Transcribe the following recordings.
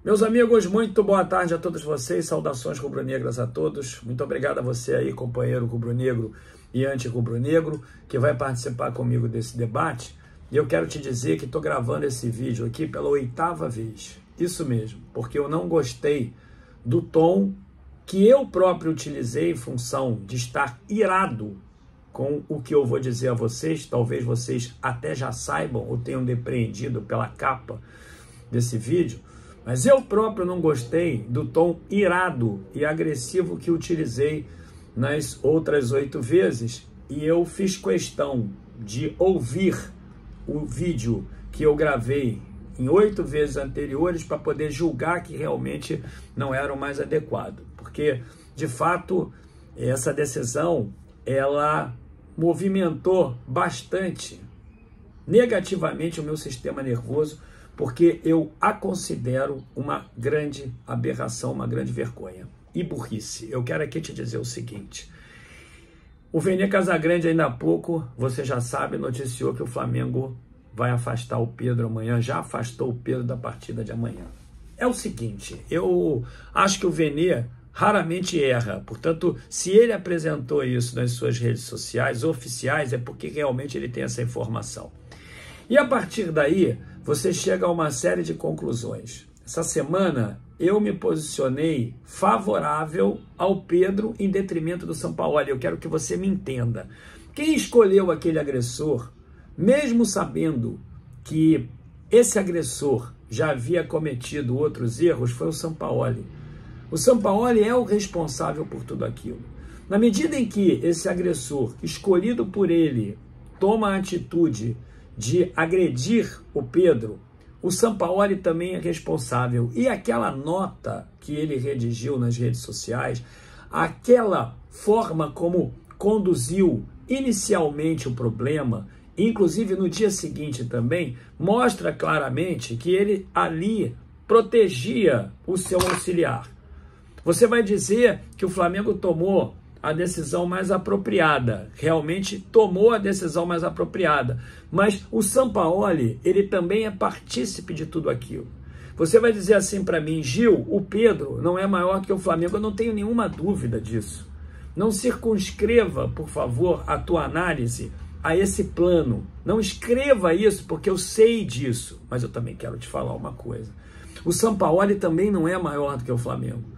Meus amigos, muito boa tarde a todos vocês, saudações rubro-negras a todos. Muito obrigado a você aí, companheiro rubro-negro e anti-rubro-negro, que vai participar comigo desse debate. E eu quero te dizer que estou gravando esse vídeo aqui pela 8ª vez. Isso mesmo, porque eu não gostei do tom que eu próprio utilizei em função de estar irado com o que eu vou dizer a vocês. Talvez vocês até já saibam ou tenham depreendido pela capa desse vídeo. Mas eu próprio não gostei do tom irado e agressivo que utilizei nas outras 8 vezes. E eu fiz questão de ouvir o vídeo que eu gravei em 8 vezes anteriores para poder julgar que realmente não era o mais adequado. Porque, de fato, essa decisão, ela movimentou bastante negativamente o meu sistema nervoso, porque eu a considero uma grande aberração, uma grande vergonha e burrice. Eu quero aqui te dizer o seguinte: o Vene Casagrande ainda há pouco, você já sabe, noticiou que o Flamengo vai afastar o Pedro amanhã, já afastou o Pedro da partida de amanhã. É o seguinte, eu acho que o Vene raramente erra, portanto, se ele apresentou isso nas suas redes sociais oficiais, é porque realmente ele tem essa informação. E a partir daí, você chega a uma série de conclusões. Essa semana, eu me posicionei favorável ao Pedro em detrimento do Sampaoli. Eu quero que você me entenda. Quem escolheu aquele agressor, mesmo sabendo que esse agressor já havia cometido outros erros, foi o Sampaoli. O Sampaoli é o responsável por tudo aquilo. Na medida em que esse agressor, escolhido por ele, toma a atitude de agredir o Pedro, o Sampaoli também é responsável. E aquela nota que ele redigiu nas redes sociais, aquela forma como conduziu inicialmente o problema, inclusive no dia seguinte também, mostra claramente que ele ali protegia o seu auxiliar. Você vai dizer que o Flamengo tomou a decisão mais apropriada, realmente tomou a decisão mais apropriada, mas o Sampaoli, ele também é partícipe de tudo aquilo. Você vai dizer assim para mim: Gil, o Pedro não é maior que o Flamengo. Eu não tenho nenhuma dúvida disso. Não circunscreva, por favor, a tua análise a esse plano. Não escreva isso, porque eu sei disso, mas eu também quero te falar uma coisa. O Sampaoli também não é maior do que o Flamengo.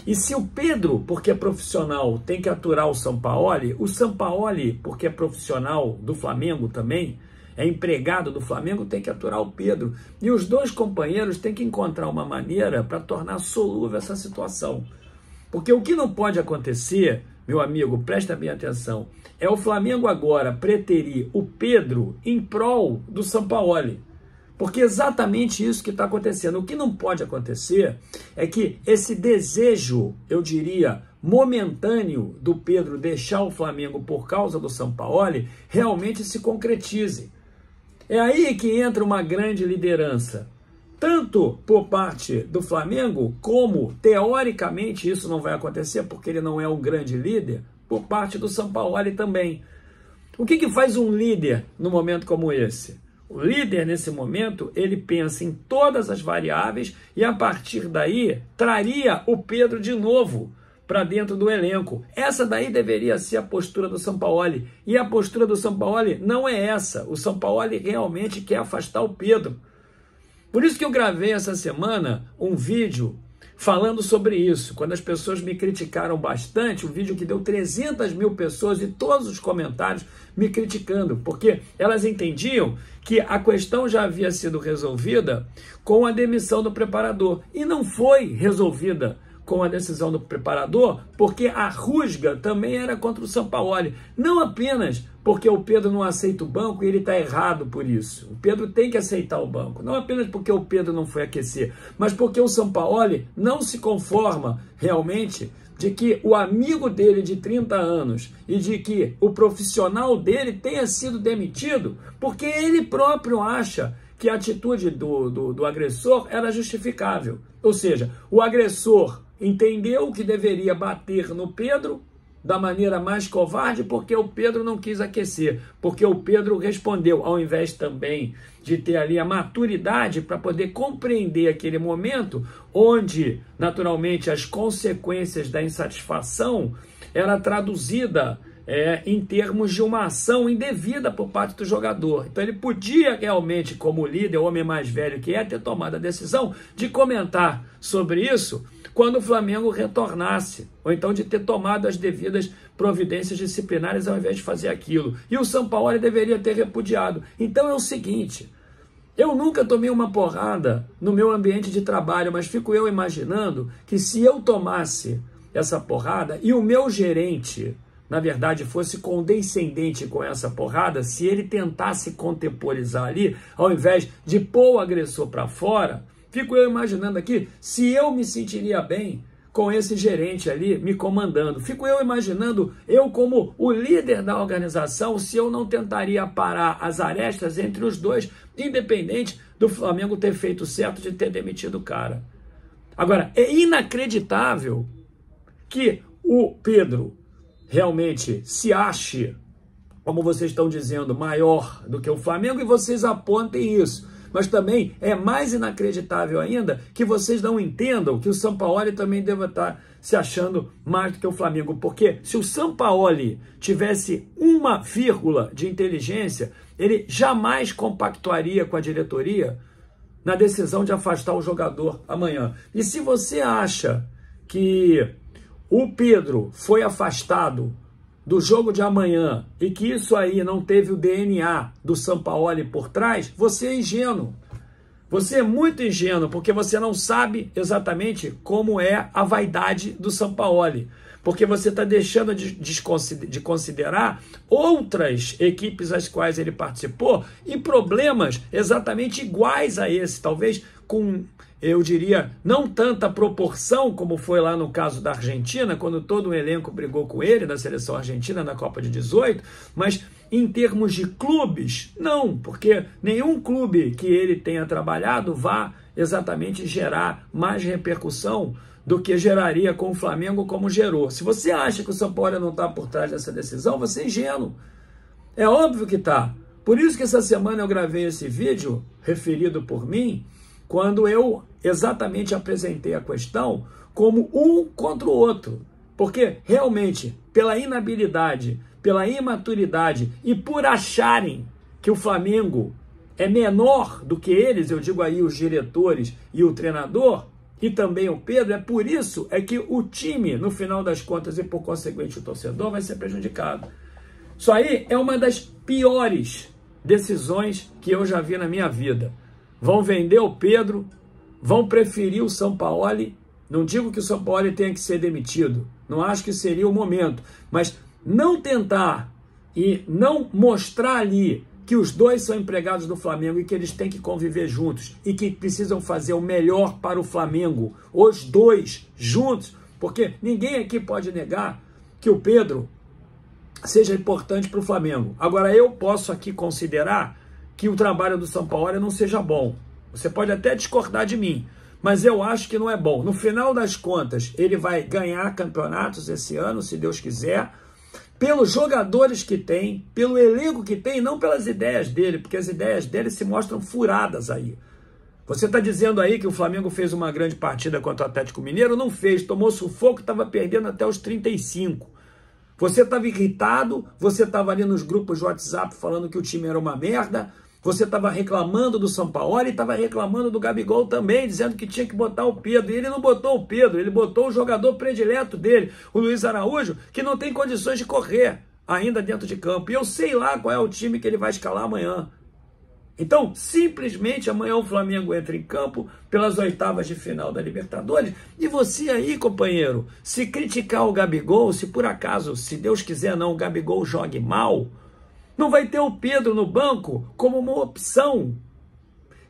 E se o Pedro, porque é profissional, tem que aturar o Sampaoli porque é profissional do Flamengo também, é empregado do Flamengo, tem que aturar o Pedro. E os dois companheiros têm que encontrar uma maneira para tornar solúvel essa situação. Porque o que não pode acontecer, meu amigo, presta bem atenção, é o Flamengo agora preterir o Pedro em prol do Sampaoli. Porque é exatamente isso que está acontecendo. O que não pode acontecer é que esse desejo, eu diria, momentâneo do Pedro deixar o Flamengo por causa do Sampaoli realmente se concretize. É aí que entra uma grande liderança, tanto por parte do Flamengo, como teoricamente isso não vai acontecer porque ele não é um grande líder, por parte do Sampaoli também. O que faz um líder num momento como esse? O líder, nesse momento, ele pensa em todas as variáveis e, a partir daí, traria o Pedro de novo para dentro do elenco. Essa daí deveria ser a postura do Sampaoli. E a postura do Sampaoli não é essa. O Sampaoli realmente quer afastar o Pedro. Por isso que eu gravei essa semana um vídeo falando sobre isso. Quando as pessoas me criticaram bastante, um vídeo que deu 300 mil pessoas e todos os comentários me criticando, porque elas entendiam que a questão já havia sido resolvida com a demissão do preparador. E não foi resolvida com a decisão do preparador, porque a rusga também era contra o Sampaoli. Não apenas porque o Pedro não aceita o banco e ele está errado por isso. O Pedro tem que aceitar o banco. Não apenas porque o Pedro não foi aquecer, mas porque o Sampaoli não se conforma realmente de que o amigo dele de 30 anos e de que o profissional dele tenha sido demitido, porque ele próprio acha que a atitude do agressor era justificável. Ou seja, o agressor entendeu que deveria bater no Pedro da maneira mais covarde, porque o Pedro não quis aquecer, porque o Pedro respondeu, ao invés também de ter ali a maturidade para poder compreender aquele momento onde, naturalmente, as consequências da insatisfação era traduzida em termos de uma ação indevida por parte do jogador. Então ele podia realmente, como líder, o homem mais velho que é, ter tomado a decisão de comentar sobre isso quando o Flamengo retornasse, ou então de ter tomado as devidas providências disciplinares ao invés de fazer aquilo. E o Sampaoli deveria ter repudiado. Então é o seguinte, eu nunca tomei uma porrada no meu ambiente de trabalho, mas fico eu imaginando que se eu tomasse essa porrada e o meu gerente, na verdade, fosse condescendente com essa porrada, se ele tentasse contemporizar ali, ao invés de pôr o agressor para fora, fico eu imaginando aqui se eu me sentiria bem com esse gerente ali me comandando. Fico eu imaginando, eu como o líder da organização, se eu não tentaria parar as arestas entre os dois, independente do Flamengo ter feito certo de ter demitido o cara. Agora, é inacreditável que o Pedro realmente se ache, como vocês estão dizendo, maior do que o Flamengo, e vocês apontem isso. Mas também é mais inacreditável ainda que vocês não entendam que o Sampaoli também deva estar se achando mais do que o Flamengo. Porque se o Sampaoli tivesse uma vírgula de inteligência, ele jamais compactuaria com a diretoria na decisão de afastar o jogador amanhã. E se você acha que o Pedro foi afastado do jogo de amanhã e que isso aí não teve o DNA do Sampaoli por trás, você é ingênuo. Você é muito ingênuo, porque você não sabe exatamente como é a vaidade do Sampaoli. Porque você está deixando de considerar outras equipes às quais ele participou e problemas exatamente iguais a esse, talvez com, eu diria, não tanta proporção como foi lá no caso da Argentina, quando todo o elenco brigou com ele, da seleção argentina na Copa de 18, mas em termos de clubes, não, porque nenhum clube que ele tenha trabalhado vá exatamente gerar mais repercussão do que geraria com o Flamengo como gerou. Se você acha que o Sampaoli não está por trás dessa decisão, você é ingênuo. É óbvio que está. Por isso que essa semana eu gravei esse vídeo, referido por mim, quando eu exatamente apresentei a questão como um contra o outro. Porque realmente, pela inabilidade, pela imaturidade e por acharem que o Flamengo é menor do que eles, eu digo aí os diretores e o treinador, e também o Pedro, é por isso que o time, no final das contas, e por conseguinte o torcedor, vai ser prejudicado. Isso aí é uma das piores decisões que eu já vi na minha vida. Vão vender o Pedro, vão preferir o Sampaoli. Não digo que o Sampaoli tenha que ser demitido, não acho que seria o momento, mas não tentar e não mostrar ali que os dois são empregados do Flamengo e que eles têm que conviver juntos e que precisam fazer o melhor para o Flamengo, os dois juntos, porque ninguém aqui pode negar que o Pedro seja importante para o Flamengo. Agora, eu posso aqui considerar que o trabalho do Sampaoli não seja bom. Você pode até discordar de mim, mas eu acho que não é bom. No final das contas, ele vai ganhar campeonatos esse ano, se Deus quiser, pelos jogadores que tem, pelo elenco que tem, não pelas ideias dele, porque as ideias dele se mostram furadas aí. Você está dizendo aí que o Flamengo fez uma grande partida contra o Atlético Mineiro? Não fez, tomou sufoco e estava perdendo até os 35. Você estava irritado, você estava ali nos grupos de WhatsApp falando que o time era uma merda, você estava reclamando do Sampaoli e estava reclamando do Gabigol também, dizendo que tinha que botar o Pedro. E ele não botou o Pedro, ele botou o jogador predileto dele, o Luiz Araújo, que não tem condições de correr ainda dentro de campo. E eu sei lá qual é o time que ele vai escalar amanhã. Então, simplesmente, amanhã o Flamengo entra em campo pelas oitavas de final da Libertadores. E você aí, companheiro, se criticar o Gabigol, se por acaso, se Deus quiser não, o Gabigol jogue mal, não vai ter o Pedro no banco como uma opção.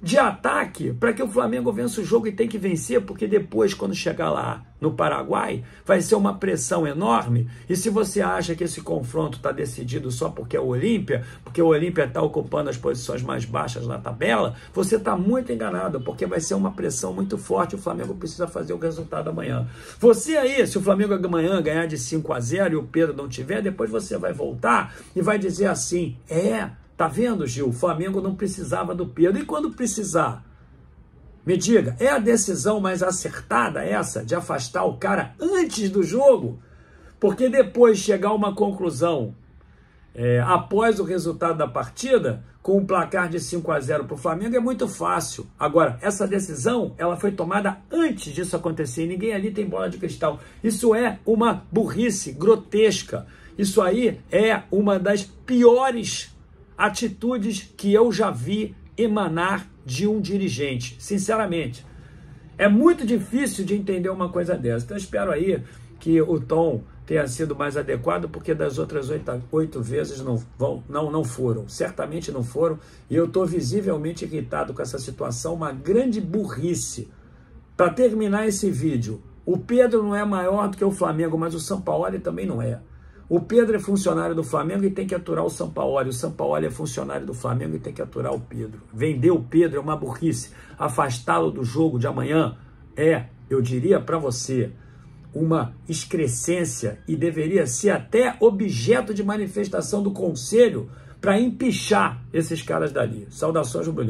de ataque para que o Flamengo vença o jogo, e tem que vencer, porque depois, quando chegar lá no Paraguai, vai ser uma pressão enorme. E se você acha que esse confronto está decidido só porque é o Olímpia, porque o Olímpia está ocupando as posições mais baixas na tabela, você está muito enganado, porque vai ser uma pressão muito forte. O Flamengo precisa fazer o resultado amanhã. Você aí, se o Flamengo amanhã ganhar de 5-0 e o Pedro não tiver, depois você vai voltar e vai dizer assim, tá vendo, Gil? O Flamengo não precisava do Pedro. E quando precisar? Me diga, é a decisão mais acertada essa de afastar o cara antes do jogo? Porque depois chegar a uma conclusão após o resultado da partida, com um placar de 5-0 para o Flamengo, é muito fácil. Agora, essa decisão, ela foi tomada antes disso acontecer. Ninguém ali tem bola de cristal. Isso é uma burrice grotesca. Isso aí é uma das piores atitudes que eu já vi emanar de um dirigente, sinceramente. É muito difícil de entender uma coisa dessa. Então, eu espero aí que o tom tenha sido mais adequado, porque das outras 8 vezes não foram. Certamente não foram. E eu estou visivelmente irritado com essa situação, uma grande burrice. Para terminar esse vídeo, o Pedro não é maior do que o Flamengo, mas o Sampaoli também não é. O Pedro é funcionário do Flamengo e tem que aturar o Sampaoli. O Sampaoli é funcionário do Flamengo e tem que aturar o Pedro. Vender o Pedro é uma burrice. Afastá-lo do jogo de amanhã eu diria para você, uma excrescência, e deveria ser até objeto de manifestação do Conselho para empichar esses caras dali. Saudações, rubro-negro.